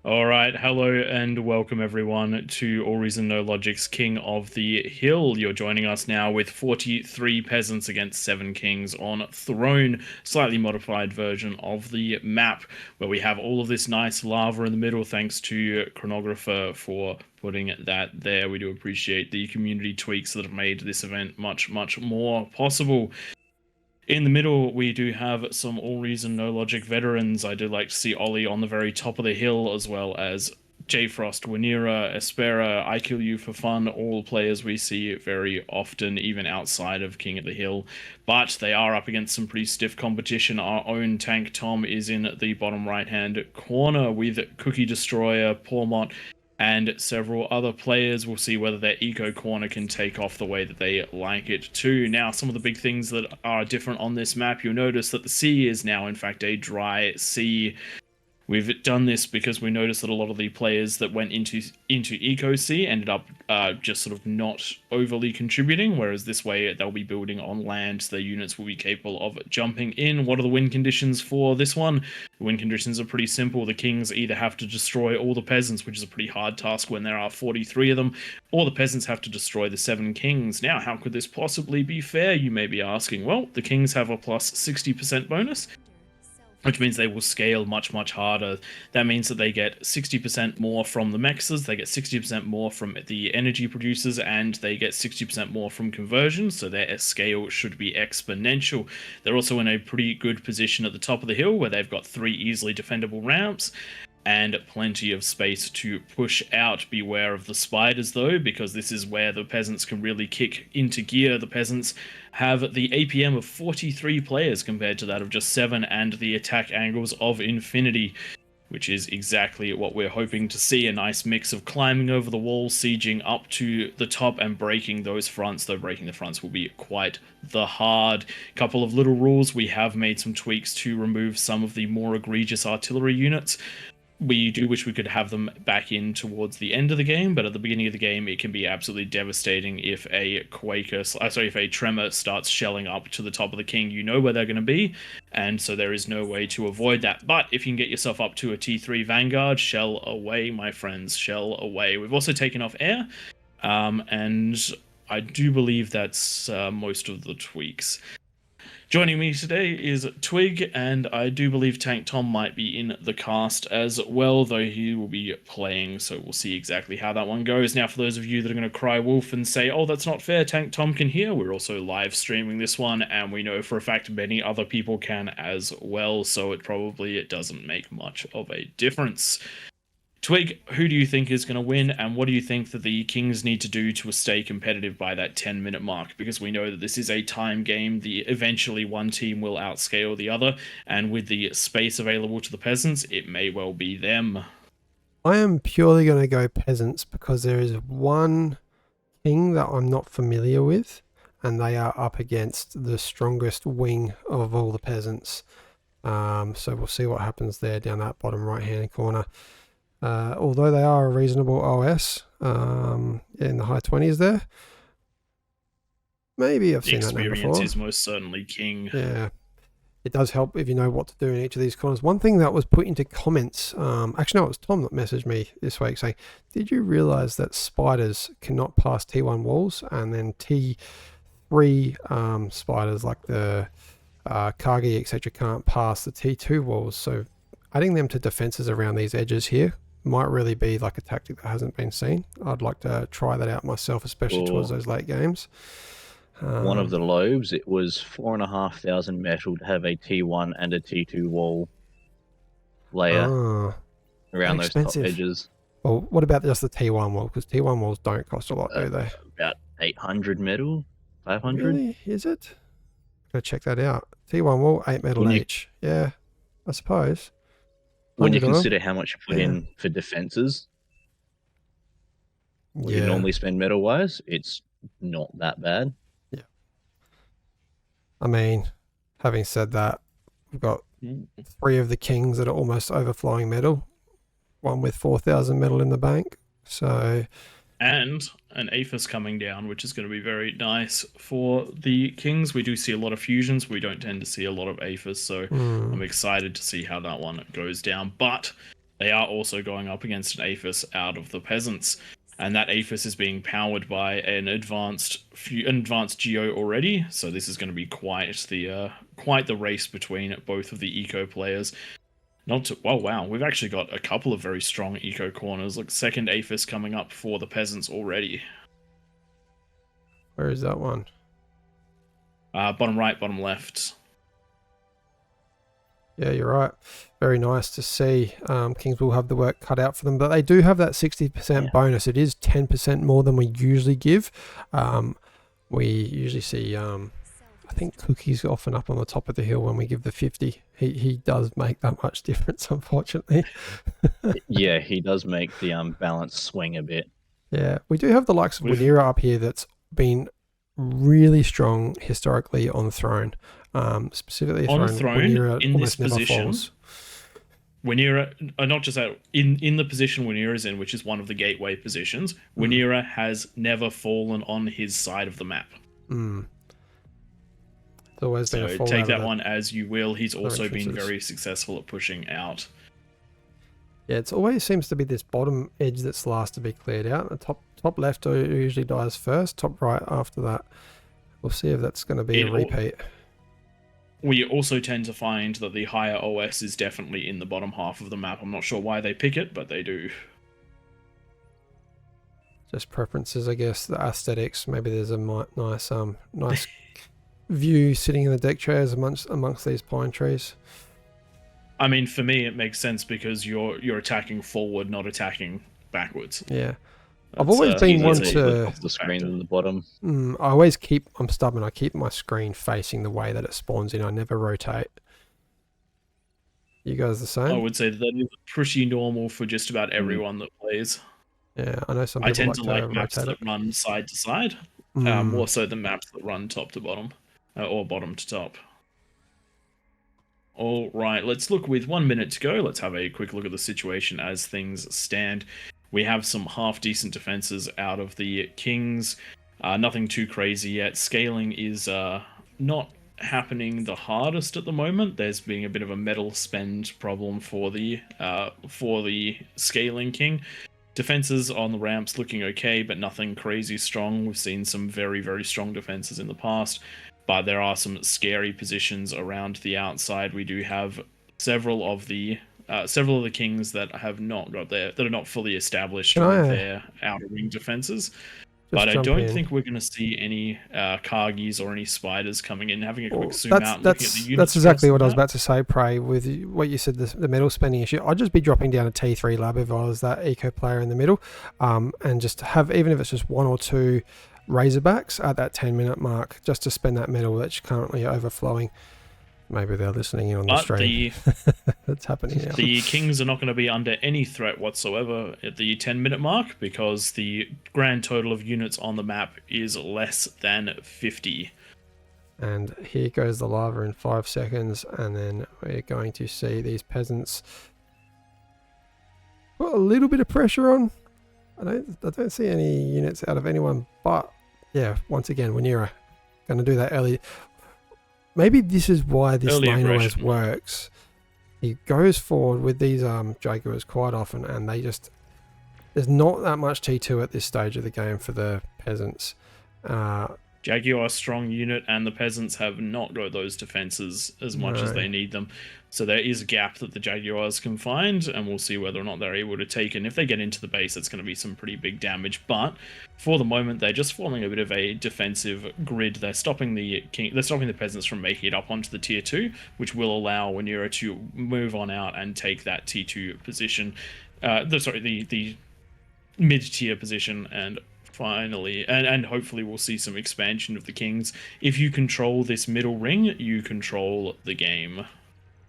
All right, hello and welcome everyone to AllReasonNoLogic's King of the Hill. You're joining us now with 43 peasants against 7 kings on Throne, slightly modified version of the map, where we have all of this nice lava in the middle, thanks to Chronographer for putting that there. We do appreciate the community tweaks that have made this event much more possible. In the middle, we do have some AllReasonNoLogic veterans. I do like to see Ollie on the very top of the hill, as well as Jfrost, Wanira, Espera, I Kill You for Fun, all players we see very often, even outside of King of the Hill. But they are up against some pretty stiff competition. Our own tank Tom is in the bottom right-hand corner with Cookie Destroyer, Pormont, and several other players. Will see whether their eco corner can take off the way that they like it too. Now, some of the big things that are different on this map, you'll notice that the sea is now in fact a dry sea. We've done this because we noticed that a lot of the players that went into Eco C ended up just sort of not overly contributing, whereas this way they'll be building on land, so their units will be capable of jumping in. What are the win conditions for this one? The win conditions are pretty simple. The kings either have to destroy all the peasants, which is a pretty hard task when there are 43 of them, or the peasants have to destroy the 7 kings. Now, how could this possibly be fair, you may be asking? Well, the kings have a plus 60% bonus, which means they will scale much harder. That means that they get 60% more from the mexes, they get 60% more from the energy producers, and they get 60% more from conversions, so their scale should be exponential. They're also in a pretty good position at the top of the hill, where they've got 3 easily defendable ramps and plenty of space to push out. Beware of the spiders though, because this is where the peasants can really kick into gear. The peasants have the APM of 43 players compared to that of just 7, and the attack angles of infinity, which is exactly what we're hoping to see. A nice mix of climbing over the wall, sieging up to the top, and breaking those fronts, though breaking the fronts will be quite the hard. Couple of little rules. We have made some tweaks to remove some of the more egregious artillery units. We do wish we could have them back in towards the end of the game, but at the beginning of the game, it can be absolutely devastating if a if a tremor starts shelling up to the top of the king. You know where they're going to be, and so there is no way to avoid that. But if you can get yourself up to a T3 Vanguard, shell away, my friends, shell away. We've also taken off air, and I do believe that's most of the tweaks. Joining me today is Twig, and I do believe Tank Tom might be in the cast as well, though he will be playing, so we'll see exactly how that one goes. Now, for those of you that are going to cry wolf and say, oh, that's not fair, Tank Tom can hear, we're also live streaming this one, and we know for a fact many other people can as well, so it doesn't make much of a difference. Twig, who do you think is going to win, and what do you think that the Kings need to do to stay competitive by that 10-minute mark? Because we know that this is a time game. Eventually one team will outscale the other, and with the space available to the peasants, it may well be them. I am purely going to go peasants because there is one king that I'm not familiar with, and they are up against the strongest wing of all the peasants. So we'll see what happens there down that bottom right-hand corner. Although they are a reasonable OS in the high 20s there. Maybe I've seen that number before. Experience is most certainly king. Yeah. It does help if you know what to do in each of these corners. One thing that was put into comments, actually no, it was Tom that messaged me this week saying, did you realize that spiders cannot pass T1 walls, and then T3 spiders like the Kagi, etc. can't pass the T2 walls? So adding them to defenses around these edges here might really be like a tactic that hasn't been seen. I'd like to try that out myself, especially towards those late games. One of the lobes, it was 4,500 metal to have a T1 and a T2 wall layer around those top edges. Well, what about just the T1 wall? Because T1 walls don't cost a lot, do they? About 800 metal, 500. Really? Is it? Gotta check that out. T1 wall, 8 metal each. Yeah, I suppose. When you consider how much you put in for defenses, what you normally spend metal-wise, it's not that bad. Yeah. I mean, having said that, we've got 3 of the kings that are almost overflowing metal. One with 4,000 metal in the bank. So, and an Aphis coming down, which is going to be very nice for the Kings. We do see a lot of fusions. We don't tend to see a lot of Aphis, so I'm excited to see how that one goes down. But They are also going up against an APHIS out of the Peasants, and that APHIS is being powered by an advanced Geo already. So this is going to be quite the race between both of the eco players. Oh wow, we've actually got a couple of very strong eco corners. Look, second APHIS coming up for the Peasants already. Where is that one? Bottom right, bottom left. Yeah, you're right. Very nice to see. Kings will have the work cut out for them, but they do have that 60% bonus. It is 10% more than we usually give. We usually see, I think Cookie's often up on the top of the hill when we give the 50. He does make that much difference, unfortunately. Yeah, he does make the balance swing a bit. Yeah, we do have the likes of Winera up here that's been really strong historically on Throne. Specifically on Throne Winera in this position. Winera, not just that, in the position Winera's in, which is one of the gateway positions, Winera has never fallen on his side of the map. It's always been a fall take out that of one as you will. He's also been very successful at pushing out. Yeah, it always seems to be this bottom edge that's last to be cleared out. The top left usually dies first, top right after that. We'll see if that's going to be a repeat. We also tend to find that the higher OS is definitely in the bottom half of the map. I'm not sure why they pick it, but they do. Just preferences, I guess. The aesthetics. Maybe there's a nice nice view sitting in the deck chairs amongst these pine trees. I mean, for me, it makes sense because you're attacking forward, not attacking backwards. Yeah. I've always been one to off the screen in the bottom. I always I'm stubborn. I keep my screen facing the way that it spawns in. I never rotate. You guys the same? I would say that is pretty normal for just about everyone that plays. Yeah, I know some people I tend to like maps that run side to side, more so than maps that run top to bottom, or bottom to top. All right, let's look with 1 minute to go. Let's have a quick look at the situation as things stand. We have some half-decent defenses out of the Kings. Nothing too crazy yet. Scaling is not happening the hardest at the moment. There's being a bit of a metal spend problem for the scaling King. Defenses on the ramps looking okay, but nothing crazy strong. We've seen some very, very strong defenses in the past, but there are some scary positions around the outside. We do have several of the Kings that have not got that are not fully established with their outer ring defenses. But I don't think we're going to see any Kargis or any spiders coming in. Having a quick zoom out and looking at the units. That's exactly what I was about to say, Prey, with what you said, the metal spending issue. I'd just be dropping down a T3 lab if I was that eco player in the middle, and just have, even if it's just 1 or 2 Razorbacks at that 10-minute mark, just to spend that metal that's currently overflowing. Maybe they're listening in on the stream. That's happening now. The Kings are not going to be under any threat whatsoever at the 10-minute mark because the grand total of units on the map is less than 50. And here goes the lava in 5 seconds, and then we're going to see these peasants put a little bit of pressure on. I don't see any units out of anyone, but yeah, once again, Winera going to do that early. Maybe this is why this lane always works. He goes forward with these Jaguars quite often, and there's not that much T2 at this stage of the game for the Peasants. Jaguar strong unit, and the Peasants have not got those defenses as much as they need them. So there is a gap that the Jaguars can find, and we'll see whether or not they're able to take it. And if they get into the base, it's going to be some pretty big damage. But for the moment, they're just forming a bit of a defensive grid. They're stopping the Peasants from making it up onto the tier 2, which will allow Winera to move on out and take that T2 position. The mid-tier position, and finally, and hopefully we'll see some expansion of the Kings. If you control this middle ring, you control the game.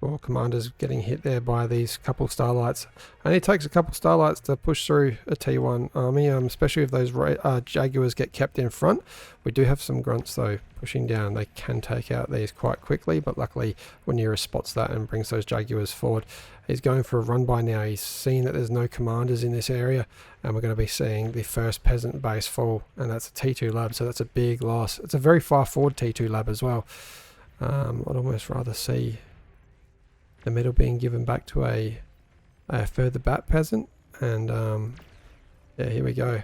Well, Commander's getting hit there by these couple Starlights. Only takes a couple Starlights to push through a T1 army, especially if those Jaguars get kept in front. We do have some Grunts, though, pushing down. They can take out these quite quickly, but luckily Winera spots that and brings those Jaguars forward. He's going for a run-by now. He's seen that there's no Commanders in this area, and we're going to be seeing the first Peasant base fall, and that's a T2 lab, so that's a big loss. It's a very far forward T2 lab as well. I'd almost rather see the middle being given back to a a further bat peasant, and yeah, here we go.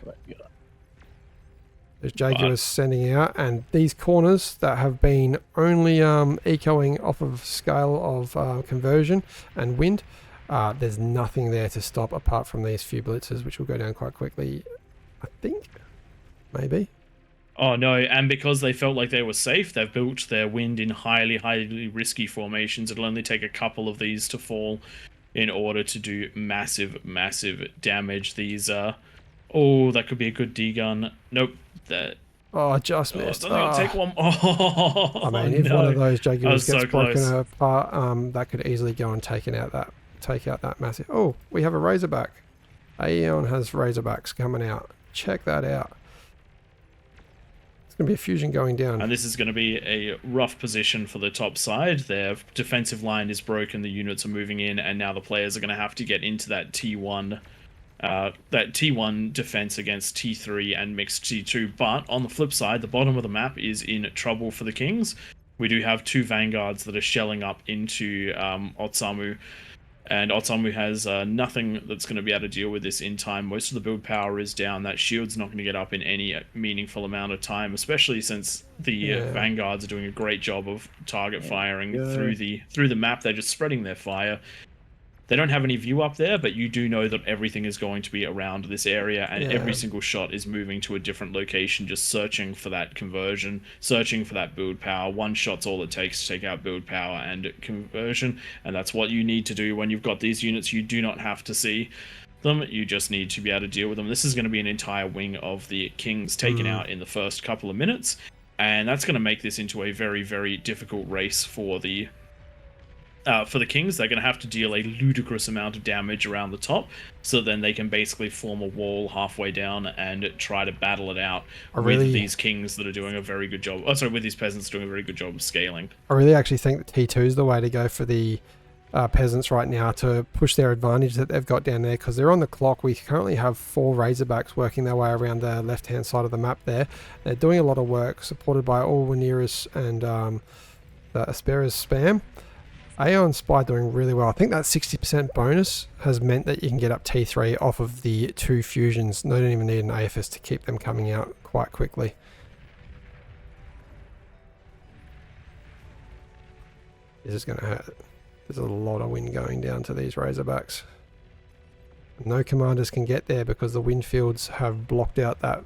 There's Jaguars sending out, and these corners that have been only ecoing off of scale of conversion and wind, there's nothing there to stop apart from these few blitzers, which will go down quite quickly, I think, maybe. Oh no, and because they felt like they were safe, they've built their wind in highly, highly risky formations. It'll only take a couple of these to fall in order to do massive, massive damage. These oh, that could be a good D-gun. Nope. That. Oh, just missed. I'll take one. Oh, I mean, if no. one of those Jaguars gets so broken close. apart, that could easily go and take out that massive. Oh, we have a Razorback. Aeon has Razorbacks coming out. Check that out. It's going to be a fusion going down. And this is going to be a rough position for the top side. Their defensive line is broken. The units are moving in, and now the players are going to have to get into that T1. That T1 defense against T3 and mixed T2. But on the flip side, the bottom of the map is in trouble for the Kings. We do have two Vanguards that are shelling up into Otsamu. And Otsamu has nothing that's going to be able to deal with this in time. Most of the build power is down. That shield's not going to get up in any meaningful amount of time, especially since the Vanguards are doing a great job of target firing through the map. They're just spreading their fire. They don't have any view up there, but you do know that everything is going to be around this area, and every single shot is moving to a different location, just searching for that conversion, searching for that build power. One shot's all it takes to take out build power and conversion, and that's what you need to do when you've got these units. You do not have to see them, you just need to be able to deal with them. This is going to be an entire wing of the Kings taken out in the first couple of minutes, and that's going to make this into a very, very difficult race for the Kings. They're going to have to deal a ludicrous amount of damage around the top, so then they can basically form a wall halfway down and try to battle it out with these Kings that are doing a very good job. Oh, sorry, with these Peasants doing a very good job of scaling. I really actually think that T2 is the way to go for the Peasants right now to push their advantage that they've got down there, because they're on the clock. We currently have 4 Razorbacks working their way around the left-hand side of the map there. They're doing a lot of work, supported by all Wineris and the Asperas spam. Aeon Spy doing really well. I think that 60% bonus has meant that you can get up T3 off of the 2 fusions. They don't even need an AFS to keep them coming out quite quickly. This is going to hurt. There's a lot of wind going down to these Razorbacks. No commanders can get there because the wind fields have blocked out that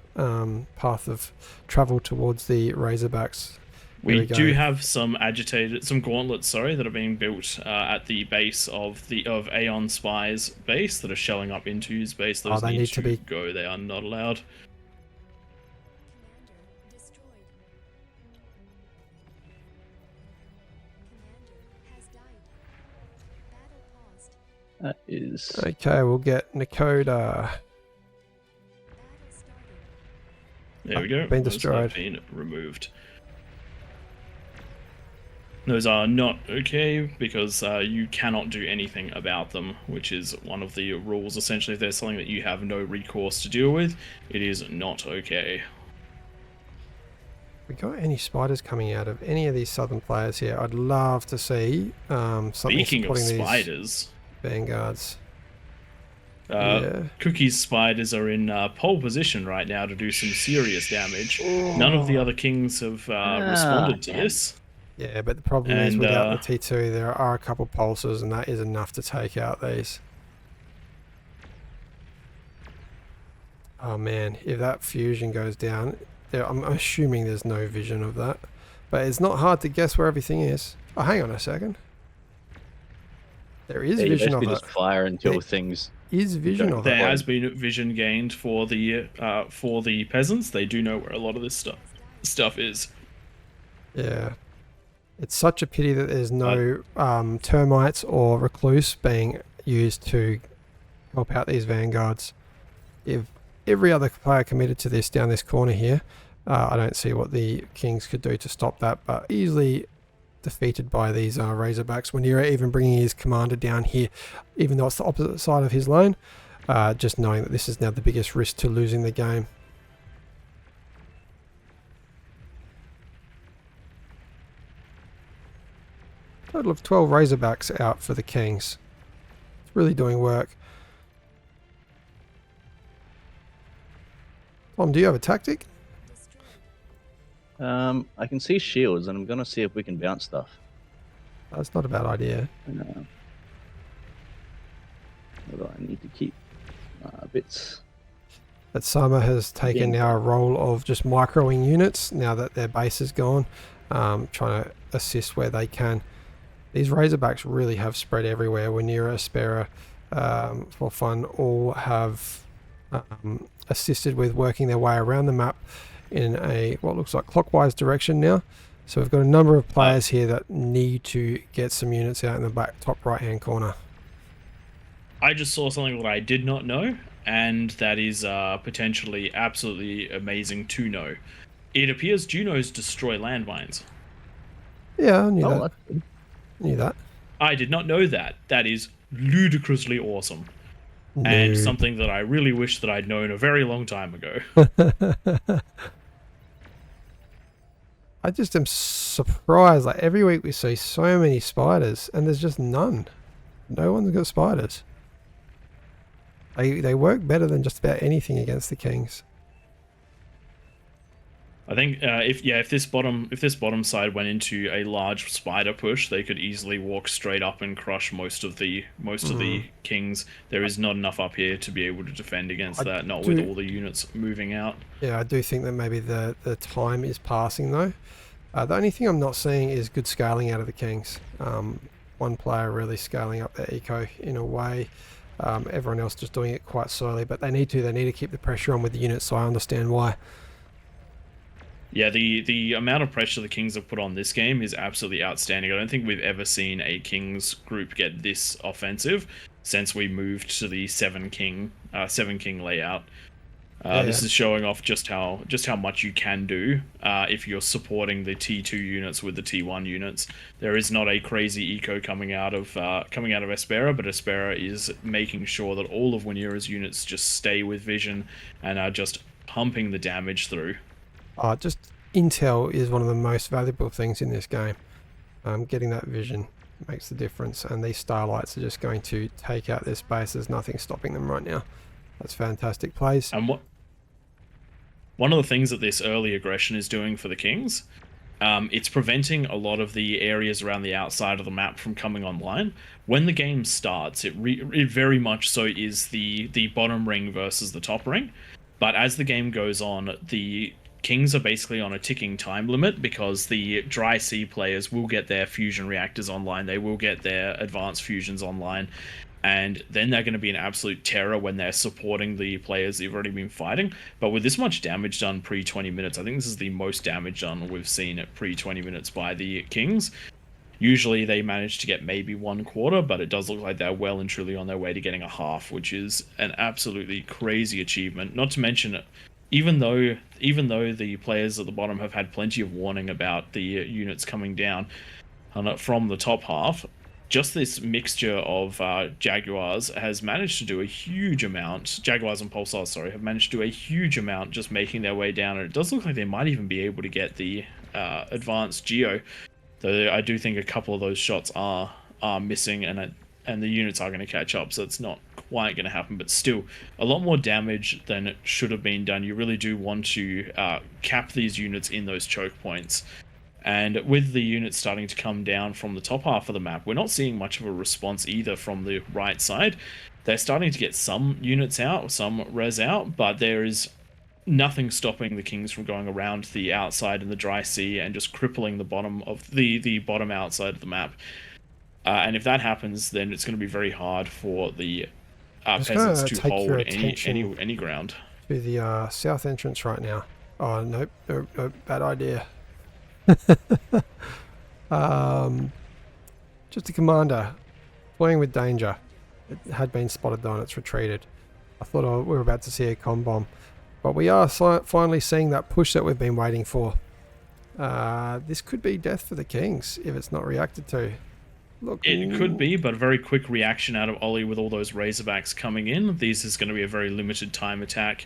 path of travel towards the Razorbacks. We do have some gauntlets, that are being built at the base of Aeon Spy's base that are shelling up into his base. Those need to go. They are not allowed. That is okay. We'll get Nakoda. There we go. Been destroyed. Been removed. Those are not okay because you cannot do anything about them, which is one of the rules. Essentially, if there's something that you have no recourse to deal with, it is not okay. We got any spiders coming out of any of these southern players here? I'd love to see something Speaking of supporting spiders, these Vanguards. Cookie's spiders are in pole position right now to do some serious damage. None of the other Kings have responded to this. Yeah, but the problem is without the T2, there are a couple pulses, and that is enough to take out these. Oh man, if that fusion goes down, I'm assuming there's no vision of that. But it's not hard to guess where everything is. Oh, hang on a second. There is vision of it. Just fire until things... Is vision of it. There has been vision gained for the Peasants. They do know where a lot of this stuff is. Yeah. It's such a pity that there's no termites or recluse being used to help out these Vanguards. If every other player committed to this down this corner here, I don't see what the Kings could do to stop that, but easily defeated by these Razorbacks. When you're even bringing his commander down here, even though it's the opposite side of his lane, just knowing that this is now the biggest risk to losing the game. Total of 12 Razorbacks out for the Kings. It's really doing work. Tom, do you have a tactic? I can see shields, and I'm gonna see if we can bounce stuff. That's not a bad idea. Although I need to keep bits. But Sama has taken now a role of just microing units now that their base is gone, trying to assist where they can. These Razorbacks really have spread everywhere. Wenira, Aspera, for fun, all have assisted with working their way around the map in a what looks like clockwise direction now. So we've got a number of players here that need to get some units out in the back top right hand corner. I just saw something that I did not know, and that is potentially absolutely amazing to know. It appears Junos destroy landmines. Yeah, I knew that. Knew that. I did not know that. That is ludicrously awesome. And something that I really wish that I'd known a very long time ago. I just am surprised. Like every week we see so many spiders, and there's just none. No one's got spiders. They work better than just about anything against the Kings. I think if this bottom side went into a large spider push, they could easily walk straight up and crush most of the Kings. There is not enough up here to be able to defend against that, not with all the units moving out. Yeah, I do think that maybe the time is passing though. The only thing I'm not seeing is good scaling out of the Kings. One player really scaling up their eco in a way. Everyone else just doing it quite slowly, but they need to keep the pressure on with the units, so I understand why. Yeah, the amount of pressure the Kings have put on this game is absolutely outstanding. I don't think we've ever seen a Kings group get this offensive since we moved to the 7-king layout. This is showing off just how much you can do if you're supporting the T2 units with the T1 units. There is not a crazy eco coming out of Aspera, but Aspera is making sure that all of Wenira's units just stay with vision and are just pumping the damage through. Just intel is one of the most valuable things in this game. Getting that vision makes the difference, and these starlights are just going to take out their space. There's nothing stopping them right now. That's fantastic plays. And one of the things that this early aggression is doing for the Kings, it's preventing a lot of the areas around the outside of the map from coming online. When the game starts, it very much so is the bottom ring versus the top ring. But as the game goes on, the Kings are basically on a ticking time limit because the dry sea players will get their fusion reactors online. They will get their advanced fusions online. And then they're going to be an absolute terror when they're supporting the players that you've already been fighting. But with this much damage done pre-20 minutes, I think this is the most damage done we've seen at pre-20 minutes by the Kings. Usually they manage to get maybe 1/4, but it does look like they're well and truly on their way to getting a half, which is an absolutely crazy achievement. Not to mention, even though the players at the bottom have had plenty of warning about the units coming down from the top half, just this mixture of Jaguars has managed to do a huge amount. Jaguars and Pulsars, sorry, have managed to do a huge amount just making their way down. And it does look like they might even be able to get the advanced Geo. Though I do think a couple of those shots are missing, and the units are going to catch up, so it's not quite going to happen. But still, a lot more damage than it should have been done. You really do want to cap these units in those choke points. And with the units starting to come down from the top half of the map, we're not seeing much of a response either from the right side. They're starting to get some units out, some res out, but there is nothing stopping the Kings from going around the outside in the dry sea and just crippling the bottom of the bottom outside of the map. And if that happens, then it's going to be very hard for the peasants to hold any ground. To the south entrance right now. Oh, nope, bad idea. Just a commander playing with danger. It had been spotted though and it's retreated. I thought we were about to see a comm bomb, but we are finally seeing that push that we've been waiting for. This could be death for the Kings if it's not reacted to. Look, it could be, but a very quick reaction out of Ollie with all those Razorbacks coming in. This is going to be a very limited time attack.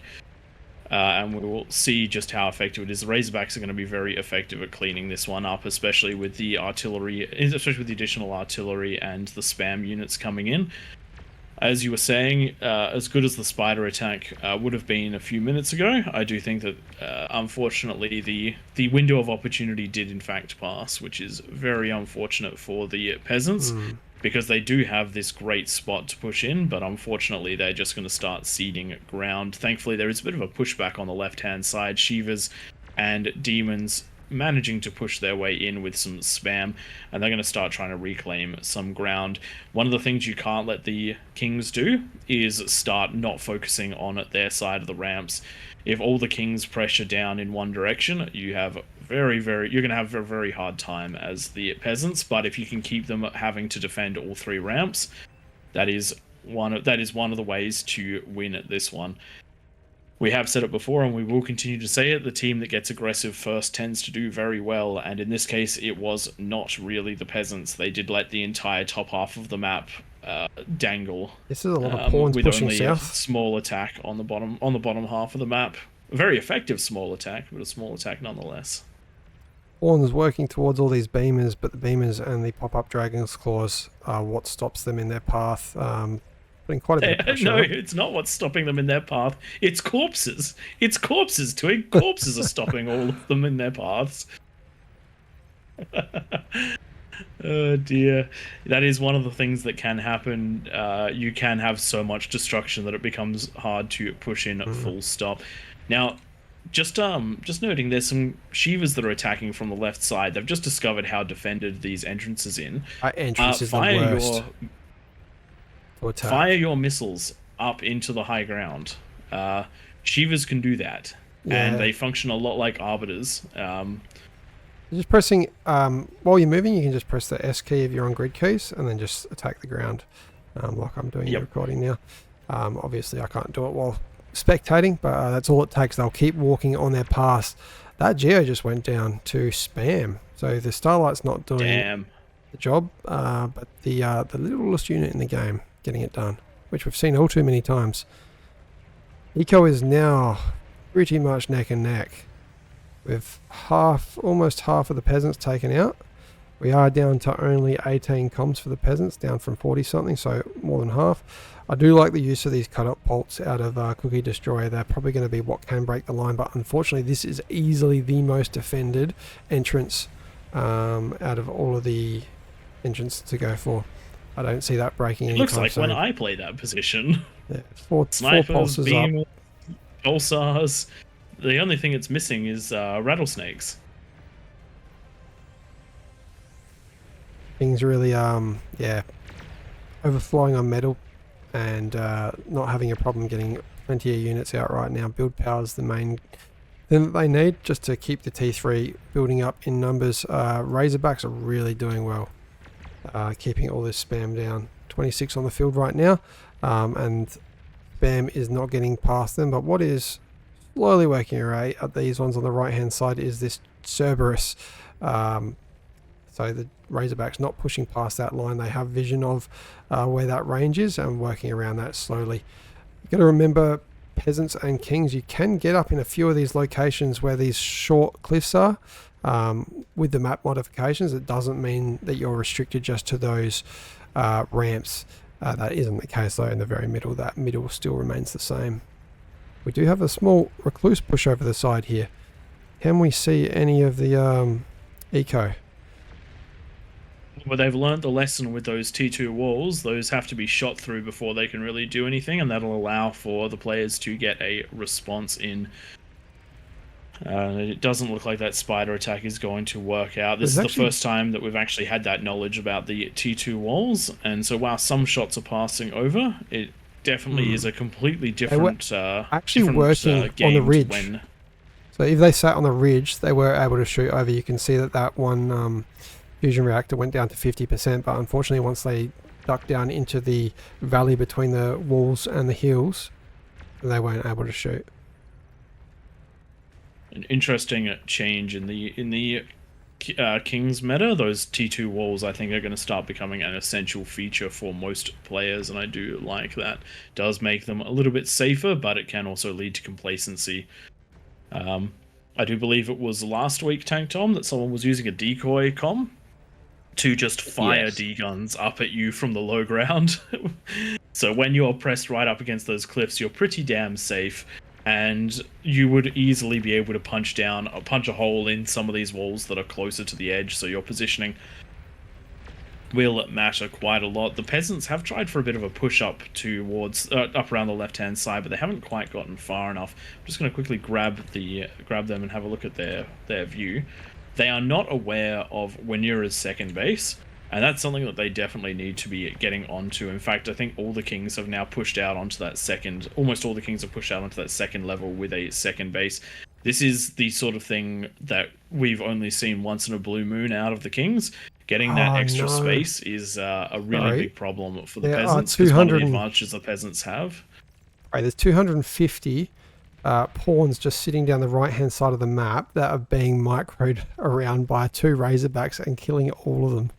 And we will see just how effective it is. The Razorbacks are going to be very effective at cleaning this one up, especially with the artillery, especially with the additional artillery and the spam units coming in. As you were saying, as good as the spider attack would have been a few minutes ago, I do think that unfortunately the window of opportunity did in fact pass, which is very unfortunate for the peasants because they do have this great spot to push in, but unfortunately they're just going to start ceding ground. Thankfully, there is a bit of a pushback on the left-hand side. Shivas and demons managing to push their way in with some spam, and they're going to start trying to reclaim some ground. One of the things you can't let the kings do is start not focusing on their side of the ramps. If all the kings pressure down in one direction, you have you're going to have a very hard time as the peasants. But if you can keep them having to defend all three ramps, that is one of the ways to win at this one. We have said it before, and we will continue to say it, the team that gets aggressive first tends to do very well, and in this case, it was not really the peasants. They did let the entire top half of the map dangle. This is a lot of pawns with pushing only south. A small attack on the bottom half of the map. A very effective small attack, but a small attack nonetheless. Pawns working towards all these beamers, but the beamers and the pop-up dragon's claws are what stops them in their path. Putting quite a bit of pressure. No, it's not what's stopping them in their path. It's corpses. It's corpses, Twig. Corpses are stopping all of them in their paths. Oh dear. That is one of the things that can happen. You can have so much destruction that it becomes hard to push in full stop. Now, just noting, there's some Shivas that are attacking from the left side. They've just discovered how defended these entrances in. Entrance is the worst. Fire your missiles up into the high ground. Shivas can do that, and they function a lot like arbiters. Just pressing, while you're moving, you can just press the S key if you're on grid keys, and then just attack the ground, like I'm doing the recording now. Obviously, I can't do it while spectating, but that's all it takes. They'll keep walking on their path. That Geo just went down to spam, so the Starlight's not doing the job, but the littlest unit in the game getting it done, which we've seen all too many times. Eco is now pretty much neck and neck with almost half of the peasants taken out. We are down to only 18 comms for the peasants, down from 40 something, so more than half. I do like the use of these cut-up bolts out of Cookie Destroyer. They're probably going to be what can break the line, but unfortunately this is easily the most defended entrance out of all of the entrances to go for. I don't see that breaking anytime soon. It looks like when I play that position. Yeah, four pulses beam, up. Pulsars. The only thing it's missing is rattlesnakes. Things really, overflowing on metal and not having a problem getting plenty of units out right now. Build power is the main thing that they need just to keep the T3 building up in numbers. Razorbacks are really doing well. Keeping all this spam down. 26 on the field right now, and spam is not getting past them, but what is slowly working away at these ones on the right hand side is this Cerberus. So the Razorbacks not pushing past that line. They have vision of where that range is and working around that slowly. You've got to remember, peasants and kings, you can get up in a few of these locations where these short cliffs are. With the map modifications, it doesn't mean that you're restricted just to those ramps. That isn't the case though in the very middle. That middle still remains the same. We do have a small recluse push over the side here. Can we see any of the eco? Well, they've learnt the lesson with those T2 walls. Those have to be shot through before they can really do anything, and that'll allow for the players to get a response in. It doesn't look like that spider attack is going to work out. This is the first time that we've actually had that knowledge about the T2 walls, and so while some shots are passing over, it definitely is a completely different actually working on the ridge. So if they sat on the ridge, they were able to shoot over. You can see that one fusion reactor went down to 50%, but unfortunately once they ducked down into the valley between the walls and the hills, they weren't able to shoot. An interesting change in the King's meta. Those T2 walls, I think, are going to start becoming an essential feature for most players, and I do like that. It does make them a little bit safer, but it can also lead to complacency. I do believe it was last week, Tank Tom, that someone was using a decoy comm. to just fire D-guns up at you from the low ground. So when you're pressed right up against those cliffs, you're pretty damn safe, and you would easily be able to punch a hole in some of these walls that are closer to the edge, so your positioning will matter quite a lot. The peasants have tried for a bit of a push up towards up around the left-hand side, but they haven't quite gotten far enough. I'm just going to quickly grab them and have a look at their view. They are not aware of Wenura's second base, and that's something that they definitely need to be getting onto. In fact, I think all the kings have now pushed out onto that second, almost all the kings have pushed out onto that second level with a second base. This is the sort of thing that we've only seen once in a blue moon out of the kings. Getting that extra space is a really big problem for the peasants, because one of the advantages the peasants have. Right, there's 250 pawns just sitting down the right-hand side of the map that are being microed around by 2 Razorbacks and killing all of them.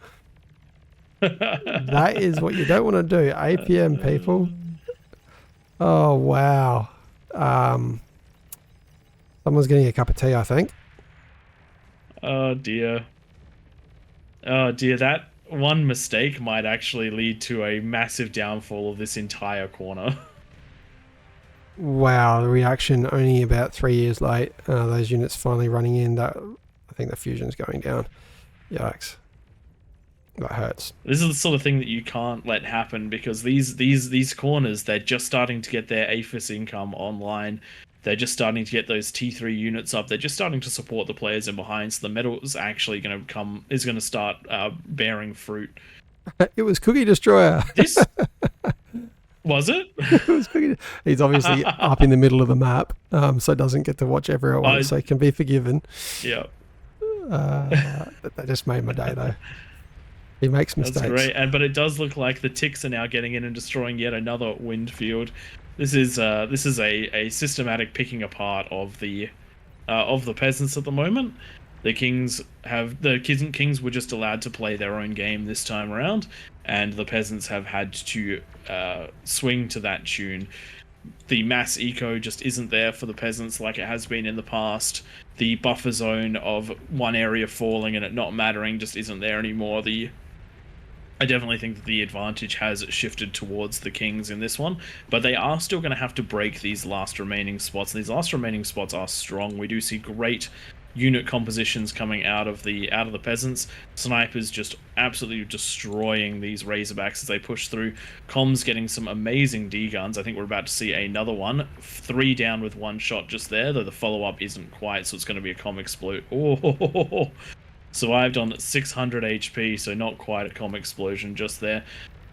That is what you don't want to do. APM, people. Oh, wow. Someone's getting a cup of tea, I think. Oh, dear. Oh, dear. That one mistake might actually lead to a massive downfall of this entire corner. Wow, the reaction only about 3 years late. Those units finally running in. I think the fusion's going down. Yikes. That hurts. This is the sort of thing that you can't let happen, because these corners, they're just starting to get their APHIS income online. They're just starting to get those T3 units up. They're just starting to support the players in behind. So the metal is actually going to start bearing fruit. It was Cookie Destroyer. This was it? It was Cookie. He's obviously up in the middle of the map, so doesn't get to watch everyone, so he can be forgiven. Yeah. That just made my day, though. He makes mistakes. That's great, but it does look like the ticks are now getting in and destroying yet another wind field. This is a systematic picking apart of the peasants at the moment. The kings were just allowed to play their own game this time around, and the peasants have had to swing to that tune. The mass eco just isn't there for the peasants like it has been in the past. The buffer zone of one area falling and it not mattering just isn't there anymore. I definitely think that the advantage has shifted towards the kings in this one, but they are still going to have to break these last remaining spots. These last remaining spots are strong. We do see great unit compositions coming out of the peasants. Snipers just absolutely destroying these Razorbacks as they push through. Comms getting some amazing D-guns. I think we're about to see another one. 3 down with 1 shot just there, though the follow-up isn't quite, so it's going to be a comm explode. Oh, survived on 600 HP, so not quite a comm explosion just there.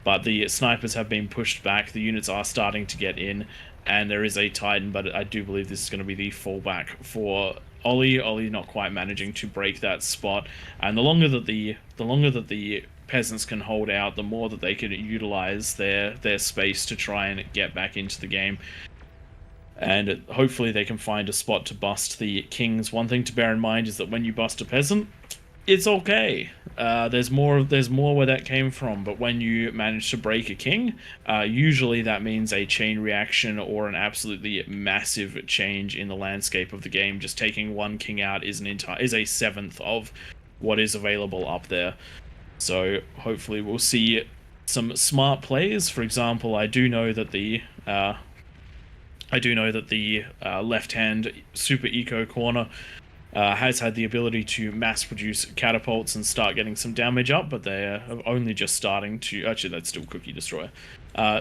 But the snipers have been pushed back. The units are starting to get in, and there is a Titan, but I do believe this is going to be the fallback for Ollie. Ollie not quite managing to break that spot, and the longer that the peasants can hold out, the more that they can utilize their space to try and get back into the game. And hopefully they can find a spot to bust the kings. One thing to bear in mind is that when you bust a peasant, it's okay. There's more where that came from, but when you manage to break a king, usually that means a chain reaction or an absolutely massive change in the landscape of the game. Just taking one king out is a seventh of what is available up there. So hopefully we'll see some smart plays. For example, I do know that the left-hand super eco corner has had the ability to mass produce catapults and start getting some damage up, but they are only just starting to, actually that's still Cookie Destroyer,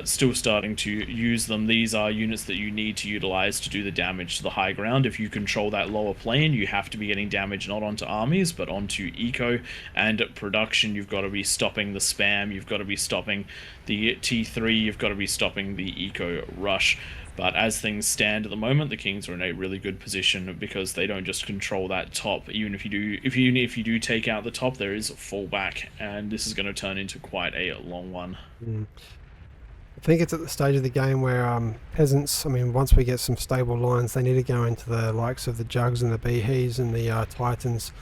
still starting to use them. These are units that you need to utilize to do the damage to the high ground. If you control that lower plane, you have to be getting damage not onto armies, but onto eco and production. You've got to be stopping the spam, you've got to be stopping the T3, you've got to be stopping the eco rush. But as things stand at the moment, the kings are in a really good position because they don't just control that top. Even if you do take out the top, there is a fallback, and this is going to turn into quite a long one. I think it's at the stage of the game where peasants, I mean, once we get some stable lines, they need to go into the likes of the Jugs and the Behees and the Titans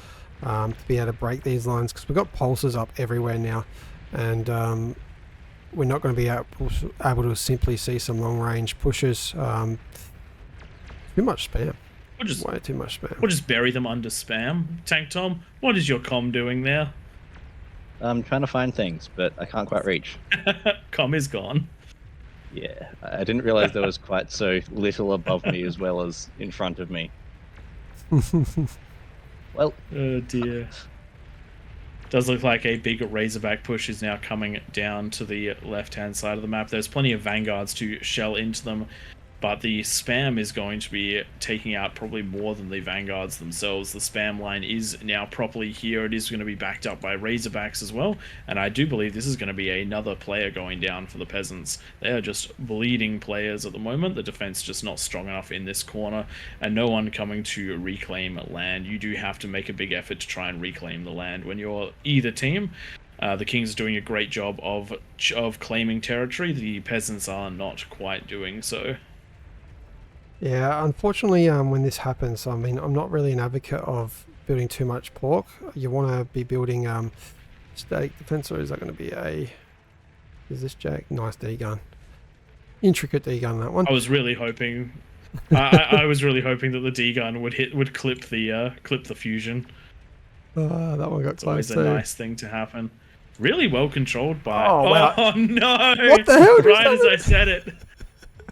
to be able to break these lines, because we've got pulses up everywhere now, and we're not going to be able to simply see some long-range pushes. Too much spam. Way too much spam. We'll just bury them under spam. Tank Tom, what is your comm doing there? I'm trying to find things, but I can't quite reach. Com is gone. Yeah, I didn't realize there was quite so little above me as well as in front of me. Well, oh dear. Does look like a big Razorback push is now coming down to the left-hand side of the map. There's plenty of Vanguards to shell into them, but the spam is going to be taking out probably more than the Vanguards themselves. The spam line is now properly here. It is going to be backed up by Razorbacks as well, and I do believe this is going to be another player going down for the Peasants. They are just bleeding players at the moment. The defense just not strong enough in this corner, and no one coming to reclaim land. You do have to make a big effort to try and reclaim the land when you're either team. The Kings are doing a great job of claiming territory. The Peasants are not quite doing so. Yeah, unfortunately, when this happens, I mean, I'm not really an advocate of building too much pork. You want to be building static defense, or is that going to be a... Is this Jack? Nice D-gun. Intricate D-gun, that one. I was really hoping... I was really hoping that the D-gun would clip the fusion. That one got close too. It's always a nice thing to happen. Really well controlled by... Oh, wow. Oh no! What the hell? Right as I said it.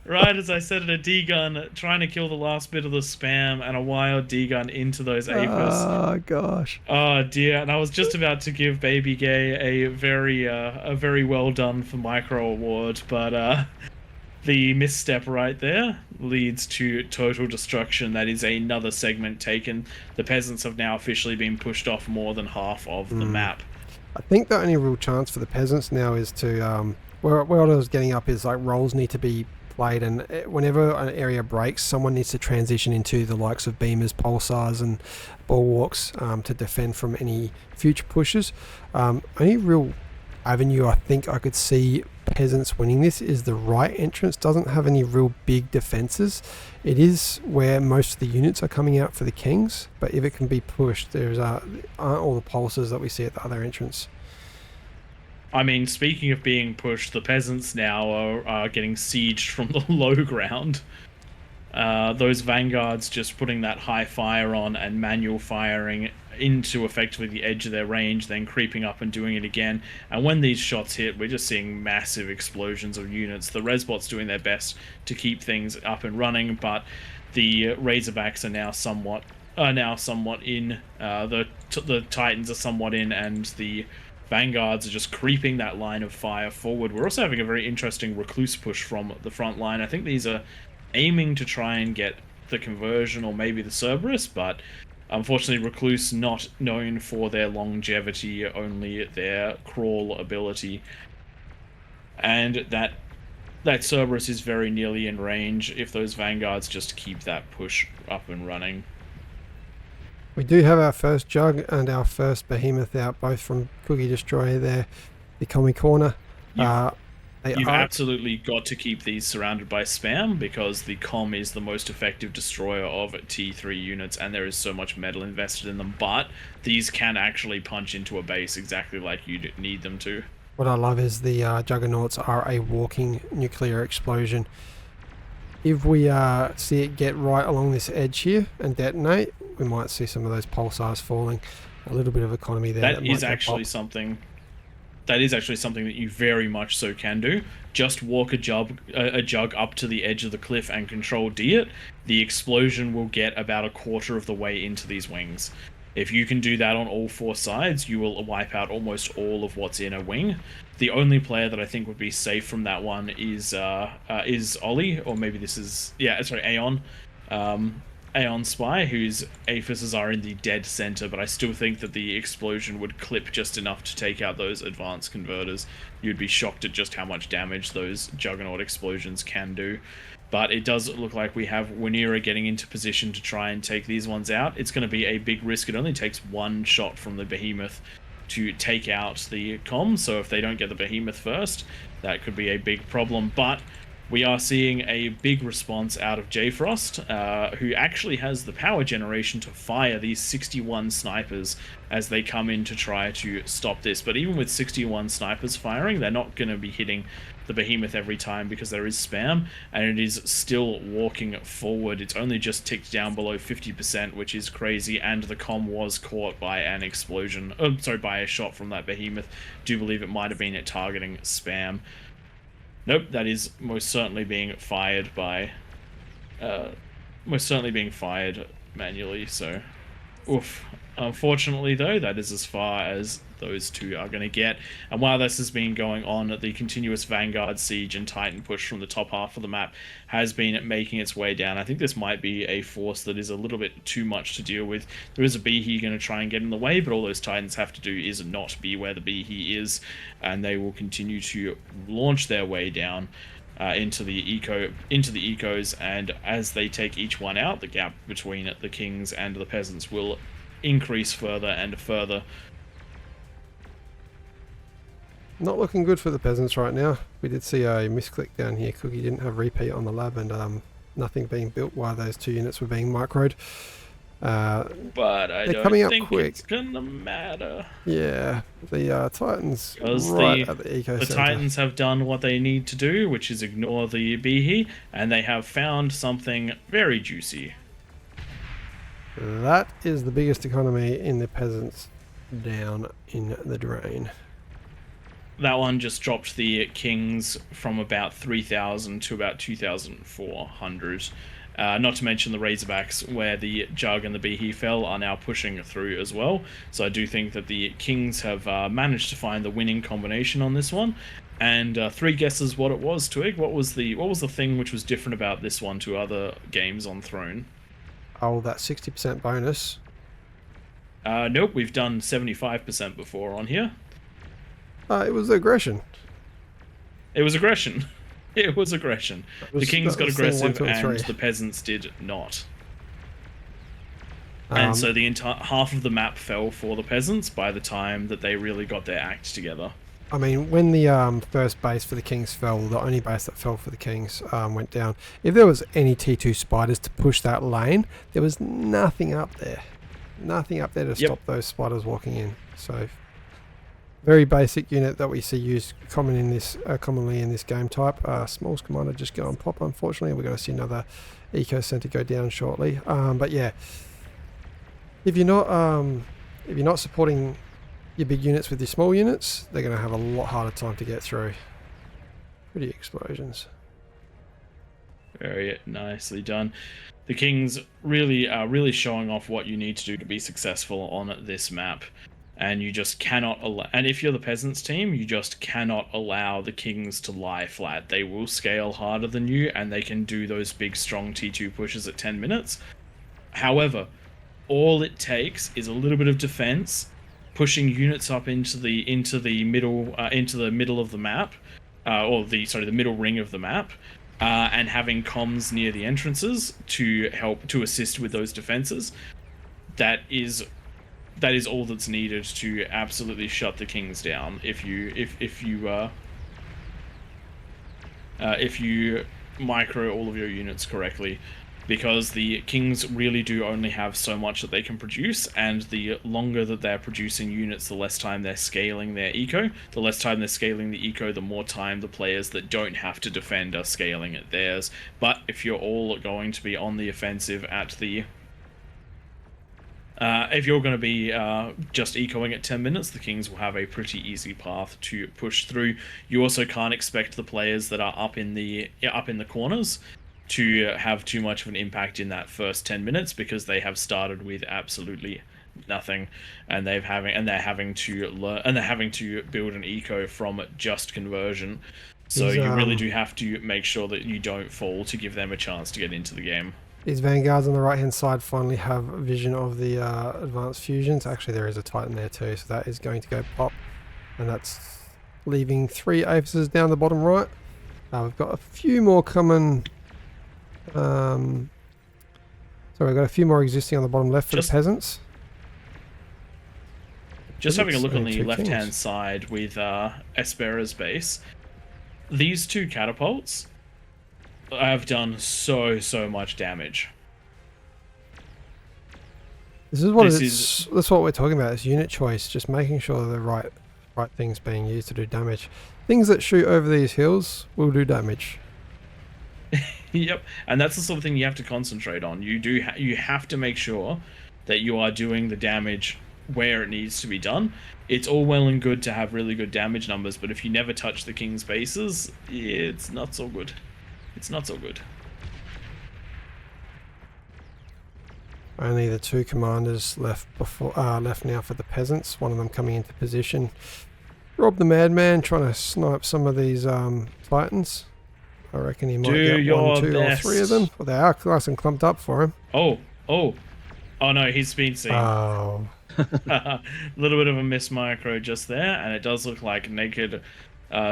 Right as I said it, a D-gun trying to kill the last bit of the spam and a wild D-gun into those Apis. Oh, gosh. Oh, dear. And I was just about to give Baby Gay a very well done for micro award, but the misstep right there leads to total destruction. That is another segment taken. The Peasants have now officially been pushed off more than half of the map. I think the only real chance for the Peasants now is to... where I was getting up is like roles need to be played, and whenever an area breaks, someone needs to transition into the likes of beamers, pulsars and bulwarks to defend from any future pushes. Only real avenue I think I could see Peasants winning this is the right entrance. Doesn't have any real big defenses. It is where most of the units are coming out for the Kings, but if it can be pushed, there's aren't all the pulses that we see at the other entrance. I mean, speaking of being pushed, the Peasants now are getting sieged from the low ground. Those Vanguards just putting that high fire on and manual firing into effectively the edge of their range, then creeping up and doing it again. And when these shots hit, we're just seeing massive explosions of units. The Resbots doing their best to keep things up and running, but the Razorbacks are now somewhat in. The Titans are somewhat in, and the Vanguards are just creeping that line of fire forward. We're also having a very interesting Recluse push from the front line. I think these are aiming to try and get the conversion or maybe the Cerberus, but unfortunately Recluse not known for their longevity, only their crawl ability. And that Cerberus is very nearly in range if those Vanguards just keep that push up and running. We do have our first Jug and our first Behemoth out, both from Cookie Destroyer there, the Commie Corner. You've absolutely got to keep these surrounded by spam, because the Com is the most effective destroyer of T3 units, and there is so much metal invested in them, but these can actually punch into a base exactly like you need them to. What I love is the Juggernauts are a walking nuclear explosion. If we see it get right along this edge here and detonate, we might see some of those pulsars falling. A little bit of economy there. That is actually something that you very much so can do. Just walk a jug up to the edge of the cliff and control D it. The explosion will get about a quarter of the way into these wings. If you can do that on all four sides, you will wipe out almost all of what's in a wing. The only player that I think would be safe from that one is Ollie, or maybe this is Aeon. Aeon Spy, whose Aphises are in the dead center, but I still think that the explosion would clip just enough to take out those advanced converters. You'd be shocked at just how much damage those Juggernaut explosions can do. But it does look like we have Wanira getting into position to try and take these ones out. It's going to be a big risk. It only takes one shot from the Behemoth to take out the Com, so if they don't get the Behemoth first, that could be a big problem. But we are seeing a big response out of Jfrost, who actually has the power generation to fire these 61 snipers as they come in to try to stop this. But even with 61 snipers firing, they're not going to be hitting the behemoth every time because there is spam, and it is still walking forward. It's only just ticked down below 50%, which is crazy, and the comm was caught by an explosion. Oh, sorry, by a shot from that behemoth. Do believe it might have been it targeting spam. Nope, that is most certainly being fired by, most certainly being fired manually, so, oof. Unfortunately, though, that is as far as those two are going to get. And while this has been going on, the continuous Vanguard siege and Titan push from the top half of the map has been making its way down. I think this might be a force that is a little bit too much to deal with. There is a Behe going to try and get in the way, but all those Titans have to do is not be where the Behe is, and they will continue to launch their way down into the ecos, and as they take each one out, the gap between the Kings and the Peasants will increase further and further. Not looking good for the Peasants right now. We did see a misclick down here. Cookie didn't have repeat on the lab, and nothing being built while those two units were being microed. But I don't think it's gonna matter. Yeah, the Titans right at the eco the center. Titans have done what they need to do, which is ignore the Behe, and they have found something very juicy. That is the biggest economy in the Peasants down in the drain. That one just dropped the Kings from about 3,000 to about 2,400. Not to mention the Razorbacks, where the Jug and the Behe fell, are now pushing through as well. So I do think that the Kings have managed to find the winning combination on this one. And 3 guesses what it was, Twig. What was the thing which was different about this one to other games on Throne? Oh, that 60% bonus. Nope, we've done 75% before on here. It was aggression. It was aggression. It was aggression. The Kings got aggressive and the Peasants did not. And so the entire half of the map fell for the Peasants by the time that they really got their act together. I mean, when the first base for the Kings fell, the only base that fell for the Kings went down. If there was any T2 spiders to push that lane, there was nothing up there. Nothing up there to stop those spiders walking in. So, very basic unit that we see used commonly in this game type. Smalls Commander just go on pop. Unfortunately, we're going to see another Eco Center go down shortly. But yeah, if you're not supporting your big units with your small units, they're going to have a lot harder time to get through. Pretty explosions. Very nicely done. The Kings really are really showing off what you need to do to be successful on this map. And you just cannot allow, and if you're the Peasants team, you just cannot allow the Kings to lie flat. They will scale harder than you, and they can do those big strong T2 pushes at 10 minutes. However, all it takes is a little bit of defense, pushing units up into the middle of the map, the middle ring of the map, and having comms near the entrances to help to assist with those defenses. That is all that's needed to absolutely shut the Kings down. If you micro all of your units correctly. Because the Kings really do only have so much that they can produce, and the longer that they're producing units, the less time they're scaling their eco. The less time they're scaling the eco, the more time the players that don't have to defend are scaling at theirs. But if you're all going to be on the offensive at the... if you're going to be just ecoing at 10 minutes, the Kings will have a pretty easy path to push through. You also can't expect the players that are up in the corners to have too much of an impact in that first 10 minutes because they have started with absolutely nothing, and they're having to build an eco from just conversion. So you really do have to make sure that you don't fall to give them a chance to get into the game. These Vanguards on the right hand side finally have vision of the advanced fusions. Actually, there is a Titan there too, so that is going to go pop, and that's leaving 3 Aphises down the bottom right. We've got a few more coming. So we've got a few more existing on the bottom left for the Peasants. Just having a look on the left-hand side with Espera's base. These 2 catapults I've done so much damage. This is what that's what we're talking about. Is unit choice, just making sure the right things being used to do damage. Things that shoot over these hills will do damage. Yep, and that's the sort of thing you have to concentrate on. You have to make sure that you are doing the damage where it needs to be done. It's all well and good to have really good damage numbers, but if you never touch the king's bases, it's not so good. It's not so good. Only the 2 commanders left now for the peasants. One of them coming into position. Rob the madman trying to snipe some of these titans. I reckon he might get 1, 2, or 3 of them. Well, they are nice and clumped up for him. Oh no, he's been seen. Oh. A little bit of a miss micro just there, and it does look like naked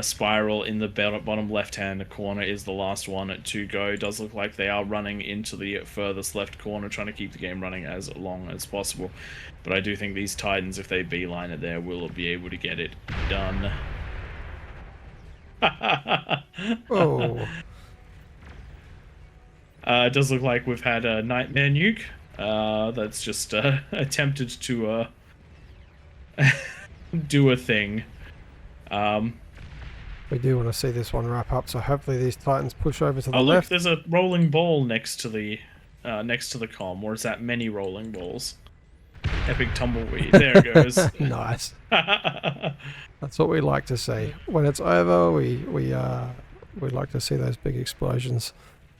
spiral in the bottom left-hand corner is the last one to go. It does look like they are running into the furthest left corner, trying to keep the game running as long as possible. But I do think these Titans, if they beeline it there, will be able to get it done. Oh. It does look like we've had a Nightmare Nuke that's just attempted to do a thing. We do want to see this one wrap up, so hopefully these Titans push over to the look, left. There's a rolling ball next to the comm, or is that many rolling balls? Epic tumbleweed. There it goes. Nice. That's what we like to see. When it's over, we like to see those big explosions.